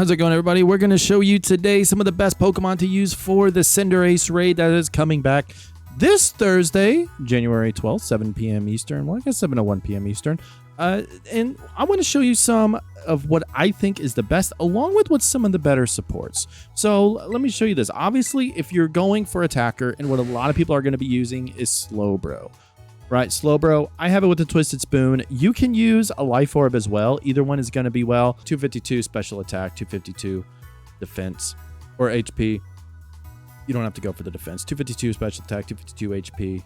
How's it going, everybody? We're going to show you today some of the best Pokemon to use for the Cinderace Raid that is coming back this Thursday, January 12th, 7 p.m. Eastern. Well, I guess 7:01 p.m. Eastern. And I want to show you some of what I think is the best, along with what some of the better supports. So let me show you this. Obviously, if you're going for attacker, and what a lot of people are going to be using is Slowbro. Right, Slowbro, I have it with the Twisted Spoon. You can use a Life Orb as well. Either one is going to be well. 252 special attack, 252 defense, or HP. You don't have to go for the defense. 252 special attack, 252 HP.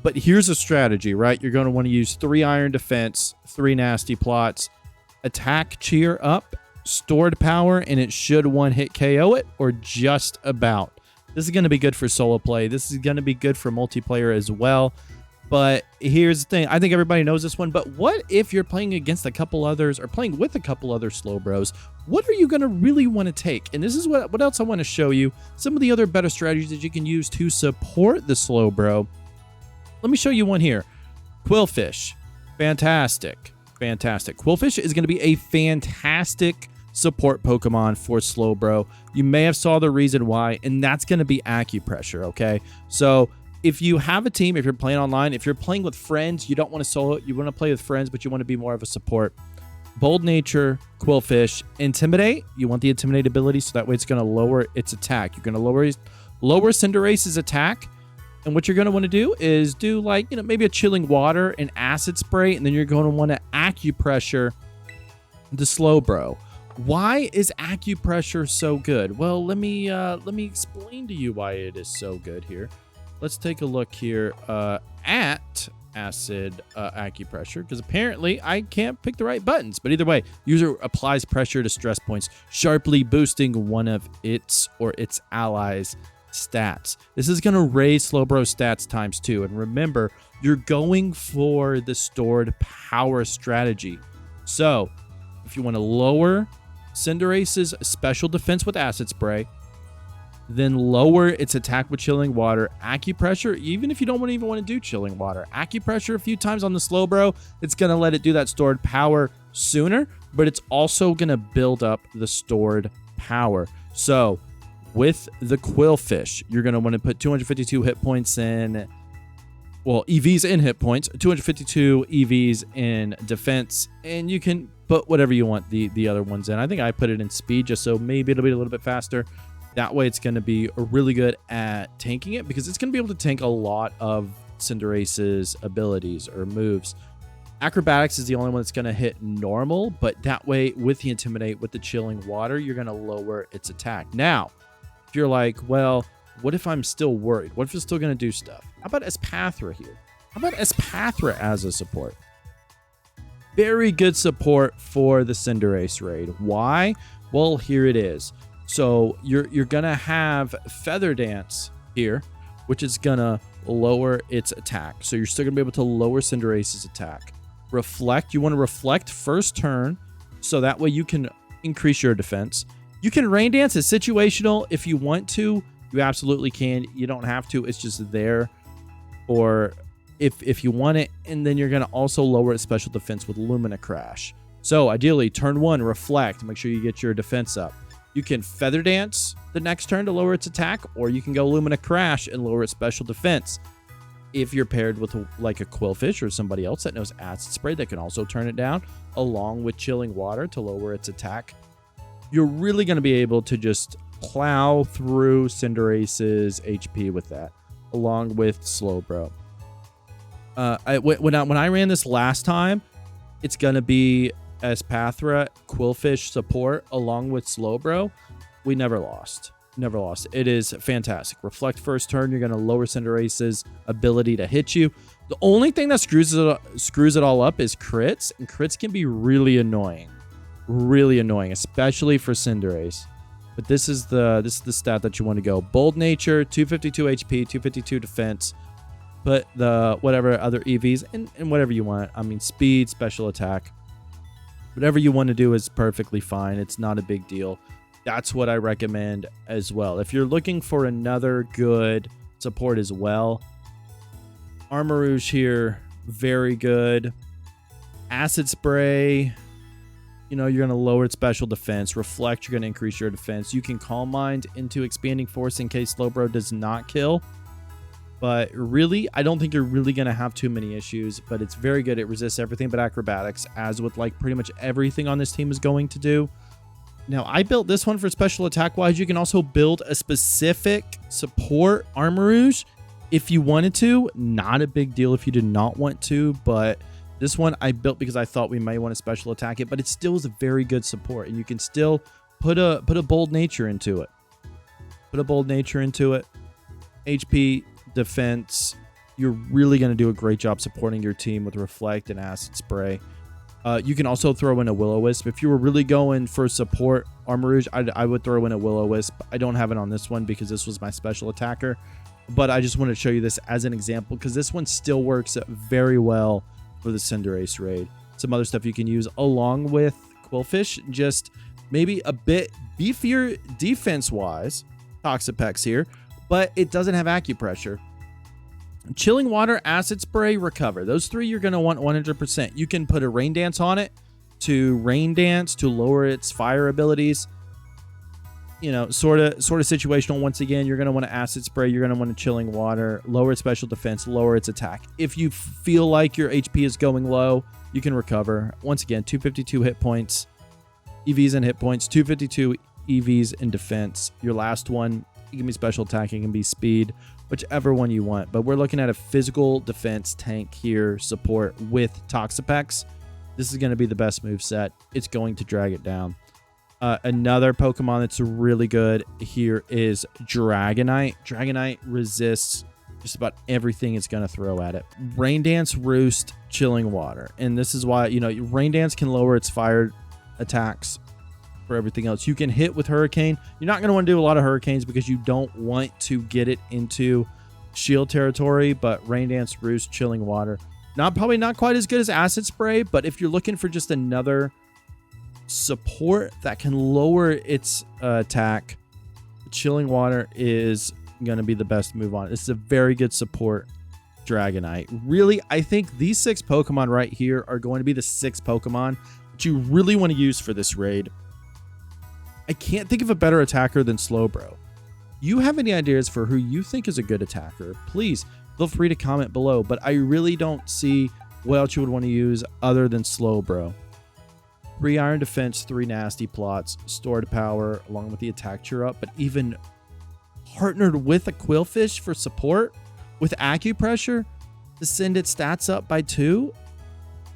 But here's a strategy, right? You're going to want to use 3 iron defense, 3 nasty plots, attack, cheer up, stored power, and it should one-hit KO it, or just about. This is going to be good for solo play. This is going to be good for multiplayer as well. But here's the thing. I think everybody knows this one. But what if you're playing against a couple others or playing with a couple other Slowbros? What are you going to really want to take? And this is what else I want to show you. Some of the other better strategies that you can use to support the Slowbro. Let me show you one here. Qwilfish. Fantastic. Fantastic. Qwilfish is going to be a fantastic support Pokemon for Slowbro. You may have saw the reason why, and that's going to be acupressure, okay? So if you have a team, if you're playing online, if you're playing with friends, you don't want to solo it, you want to play with friends, but you want to be more of a support. Bold Nature, Qwilfish, Intimidate. You want the Intimidate ability, so that way it's going to lower its attack. You're going to lower Cinderace's attack, and what you're going to want to do is do like, maybe a Chilling Water, an Acid Spray, and then you're going to want to acupressure the Slowbro. Why is acupressure so good? Well, let me explain to you why it is so good here. Let's take a look here at acid acupressure, because apparently I can't pick the right buttons. But either way, user applies pressure to stress points, sharply boosting one of its or its allies' stats. This is going to raise Slowbro's stats ×2. And remember, you're going for the stored power strategy. So if you want to lower Cinderace's special defense with Acid Spray, then lower its attack with Chilling Water, acupressure, even if you don't even want to do Chilling Water, acupressure a few times on the Slowbro, it's going to let it do that stored power sooner, but it's also going to build up the stored power. So with the Qwilfish, you're going to want to put 252 hit points in, well, EVs in hit points, 252 EVs in defense, and you can put whatever you want the other ones in. I think I put it in speed just so maybe it'll be a little bit faster. That way it's going to be really good at tanking it, because it's going to be able to tank a lot of Cinderace's abilities or moves. Acrobatics is the only one that's going to hit normal, but that way with the Intimidate, with the Chilling Water, you're going to lower its attack. Now, if you're like, well, what if I'm still worried? What if it's still going to do stuff? How about Espathra here? How about Espathra as a support? Very good support for the Cinderace Raid. Why? Well, here it is. So you're going to have Feather Dance here, which is going to lower its attack. So you're still going to be able to lower Cinderace's attack. Reflect. You want to reflect first turn, so that way you can increase your defense. You can Rain Dance. It's situational. If you want to, you absolutely can. You don't have to. It's just there. Or if you want it. And then you're going to also lower its special defense with Lumina Crash. So ideally, turn 1, reflect. Make sure you get your defense up. You can Feather Dance the next turn to lower its attack, or you can go Lumina Crash and lower its special defense. If you're paired with like a Qwilfish or somebody else that knows Acid Spray, they can also turn it down, along with Chilling Water to lower its attack. You're really going to be able to just plow through Cinderace's HP with that, along with Slowbro. When I ran this last time, it's going to be Espathra, Qwilfish support along with Slowbro. We never lost. Never lost. It is fantastic. Reflect first turn. You're going to lower Cinderace's ability to hit you. The only thing that screws it all up is crits, and crits can be really annoying. Really annoying, especially for Cinderace. But this is the stat that you want to go. Bold Nature, 252 HP, 252 defense. Put the whatever other EVs and whatever you want. I mean, speed, special attack. Whatever you want to do is perfectly fine. It's not a big deal. That's what I recommend as well. If you're looking for another good support as well, Armarouge here, very good. Acid Spray, you know, you're going to lower its special defense. Reflect, you're going to increase your defense. You can Calm Mind into Expanding Force in case Slowbro does not kill. But really, I don't think you're really going to have too many issues. But it's very good. It resists everything but acrobatics, as with like pretty much everything on this team is going to do. Now, I built this one for special attack-wise. You can also build a specific support Armarouge if you wanted to. Not a big deal if you did not want to, but this one I built because I thought we might want to special attack it, but it still is a very good support, and you can still put a bold nature into it. Put a bold nature into it. HP, defense. You're really going to do a great job supporting your team with Reflect and Acid Spray. You can also throw in a Will-O-Wisp. If you were really going for support Armarouge, I would throw in a Will-O-Wisp. I don't have it on this one because this was my special attacker, but I just wanted to show you this as an example because this one still works very well for the Cinderace Raid. Some other stuff you can use along with Qwilfish, just maybe a bit beefier defense-wise. Toxapex here, but it doesn't have acupressure. Chilling Water, Acid Spray, Recover. Those three you're going to want 100%. You can put a Rain Dance on it to Rain Dance to lower its fire abilities. You know, sort of situational. Once again, you're going to want to Acid Spray. You're going to want to Chilling Water, lower its special defense, lower its attack. If you feel like your HP is going low, you can Recover. Once again, 252 hit points, EVs and hit points, 252 EVs in defense. Your last one, it can be special attack, it can be speed, whichever one you want. But we're looking at a physical defense tank here, support with Toxapex. This is going to be the best move set. It's going to drag it down. Another Pokemon that's really good here is Dragonite. Dragonite resists just about everything it's going to throw at it. Rain Dance, Roost, Chilling Water. And this is why, you know, Rain Dance can lower its fire attacks for everything else. You can hit with Hurricane. You're not going to want to do a lot of Hurricanes because you don't want to get it into shield territory, but Rain Dance, Roost, Chilling Water. Probably not quite as good as Acid Spray, but if you're looking for just another support that can lower its attack, Chilling Water is going to be the best move on it. This is a very good support Dragonite. Really, I think these 6 Pokemon right here are going to be the 6 Pokemon that you really want to use for this raid. I can't think of a better attacker than Slowbro. You have any ideas for who you think is a good attacker? Please feel free to comment below, but I really don't see what else you would want to use other than Slowbro. 3 Iron Defense, 3 Nasty Plots, Stored Power, along with the attack cheer up, but even partnered with a Qwilfish for support, with Acupressure to send its stats up by 2,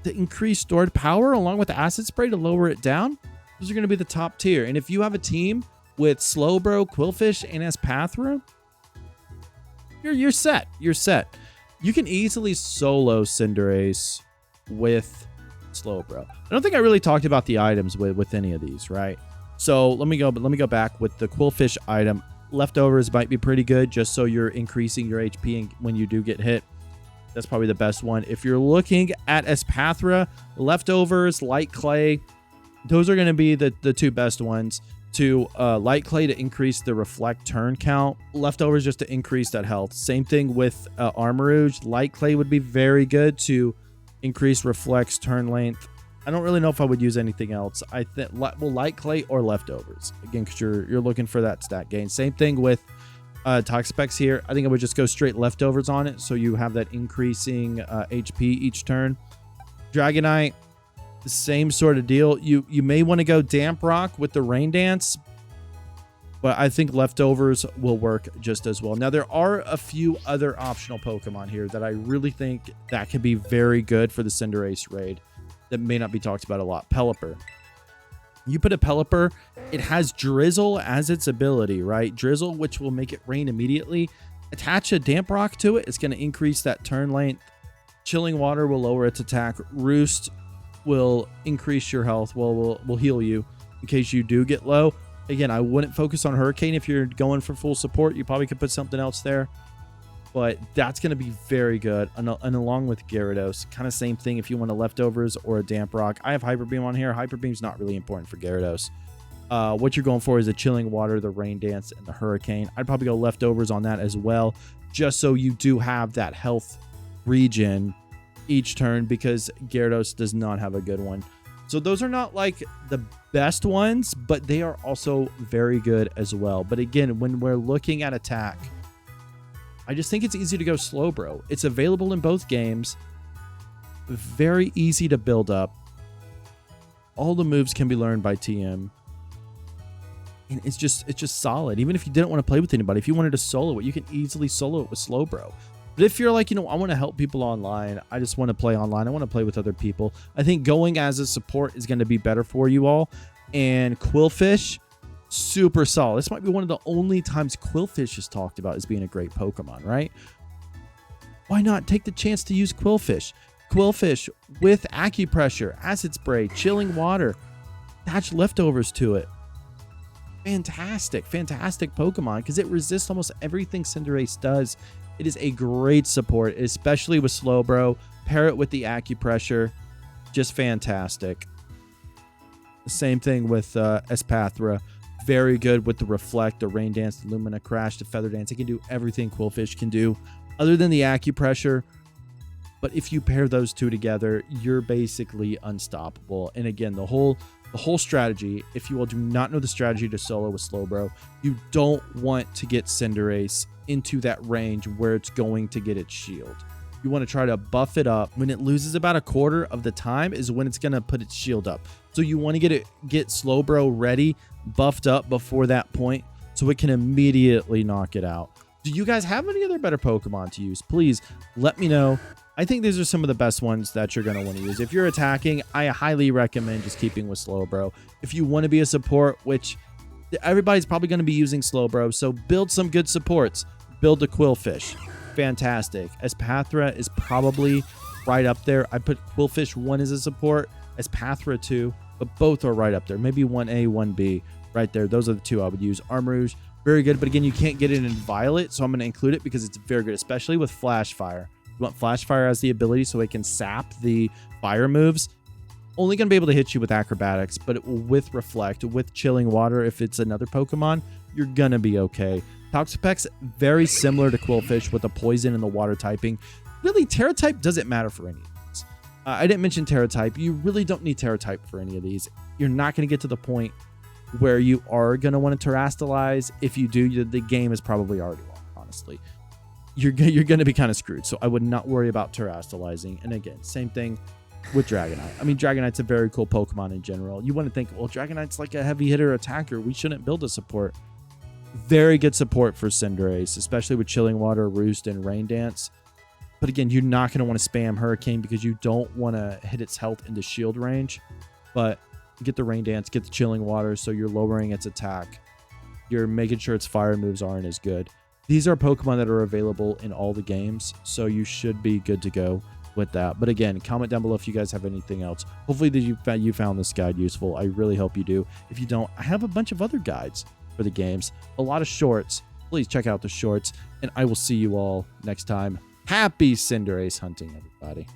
to increase Stored Power, along with Acid Spray to lower it down. Those are going to be the top tier. And if you have a team with Slowbro, Qwilfish, and Espathra, you're set. You're set. You can easily solo Cinderace with Slowbro. I don't think I really talked about the items with any of these, right? So let me go back with the Qwilfish item. Leftovers might be pretty good, just so you're increasing your HP when you do get hit. That's probably the best one. If you're looking at Espathra, Leftovers, Light Clay, those are going to be the 2 best ones. To Light Clay to increase the Reflect turn count. Leftovers just to increase that health. Same thing with Armarouge. Light Clay would be very good to increase Reflect's turn length. I don't really know if I would use anything else. I think, well, Light Clay or Leftovers. Again, because you're looking for that stat gain. Same thing with Toxapex here. I think I would just go straight Leftovers on it, so you have that increasing HP each turn. Dragonite, the same sort of deal. You may want to go Damp Rock with the Rain Dance, but I think Leftovers will work just as well. Now, there are a few other optional Pokemon here that I really think that could be very good for the Cinderace Raid that may not be talked about a lot. Pelipper. You put a Pelipper, it has Drizzle as its ability, right? Drizzle, which will make it rain immediately. Attach a Damp Rock to it. It's going to increase that turn length. Chilling Water will lower its attack. Roost will increase your health. Will heal you in case you do get low. Again, I wouldn't focus on Hurricane if you're going for full support. You probably could put something else there, but that's going to be very good. And along with Gyarados, kind of same thing if you want a Leftovers or a Damp Rock. I have Hyper Beam on here. Hyper Beam's not really important for Gyarados. What you're going for is a Chilling Water, the Rain Dance, and the Hurricane. I'd probably go Leftovers on that as well, just so you do have that health regen each turn, because Gyarados does not have a good one. So those are not like the best ones, but they are also very good as well. But again, when we're looking at attack, I just think it's easy to go Slowbro. It's available in both games. Very easy to build up. All the moves can be learned by TM. And it's just solid. Even if you didn't want to play with anybody, if you wanted to solo it, you can easily solo it with Slowbro. But if you're like, I want to help people online, I just want to play online, I want to play with other people, I think going as a support is going to be better for you all. And Qwilfish, super solid. This might be one of the only times Qwilfish is talked about as being a great Pokemon, right? Why not take the chance to use Qwilfish? Qwilfish with Acupressure, Acid Spray, Chilling Water, attach leftovers to it. Fantastic Pokemon because it resists almost everything Cinderace does. It is a great support, especially with Slowbro. Pair it with the Acupressure. Just fantastic. The same thing with Espathra. Very good with the Reflect, the Rain Dance, the Lumina Crash, the Feather Dance. It can do everything Qwilfish can do other than the Acupressure. But if you pair those two together, you're basically unstoppable. And again, the whole strategy, if you all do not know the strategy to solo with Slowbro, you don't want to get Cinderace into that range where it's going to get its shield. You want to try to buff it up. When it loses about a quarter of the time is when it's going to put its shield up. So you want to get Slowbro ready, buffed up before that point so it can immediately knock it out. Do you guys have any other better Pokemon to use? Please let me know. I think these are some of the best ones that you're going to want to use. If you're attacking, I highly recommend just keeping with Slowbro. If you want to be a support, which everybody's probably going to be using Slowbro, so build some good supports. Build a Qwilfish. Fantastic. Espathra is probably right up there. I put Qwilfish 1 as a support, Espathra 2, but both are right up there. Maybe 1A, 1B right there. Those are the two I would use. Armarouge, very good, but again, you can't get it in Violet, so I'm going to include it because it's very good, especially with Flash Fire. You want Flash Fire as the ability so it can sap the fire moves. Only going to be able to hit you with Acrobatics, but with Reflect, with Chilling Water, if it's another Pokemon, you're going to be okay. Toxapex, very similar to Qwilfish with the poison and the water typing. Really, Tera type doesn't matter for any of these. I didn't mention Tera type. You really don't need Tera type for any of these. You're not going to get to the point where you are going to want to Terastalize. If you do, the game is probably already won, honestly. You're going to be kind of screwed. So I would not worry about Terastalizing. And again, same thing with Dragonite. I mean, Dragonite's a very cool Pokemon in general. You want to think, well, Dragonite's like a heavy hitter attacker. We shouldn't build a support. Very good support for Cinderace, especially with Chilling Water, Roost, and Rain Dance. But again, you're not going to want to spam Hurricane because you don't want to hit its health into shield range. But get the Rain Dance, get the Chilling Water, so you're lowering its attack. You're making sure its fire moves aren't as good. These are Pokemon that are available in all the games, so you should be good to go with that. But again, comment down below if you guys have anything else. Hopefully that you found this guide useful. I really hope you do. If you don't, I have a bunch of other guides for the games, a lot of shorts. Please check out the shorts, and I will see you all next time. Happy Cinderace hunting, everybody.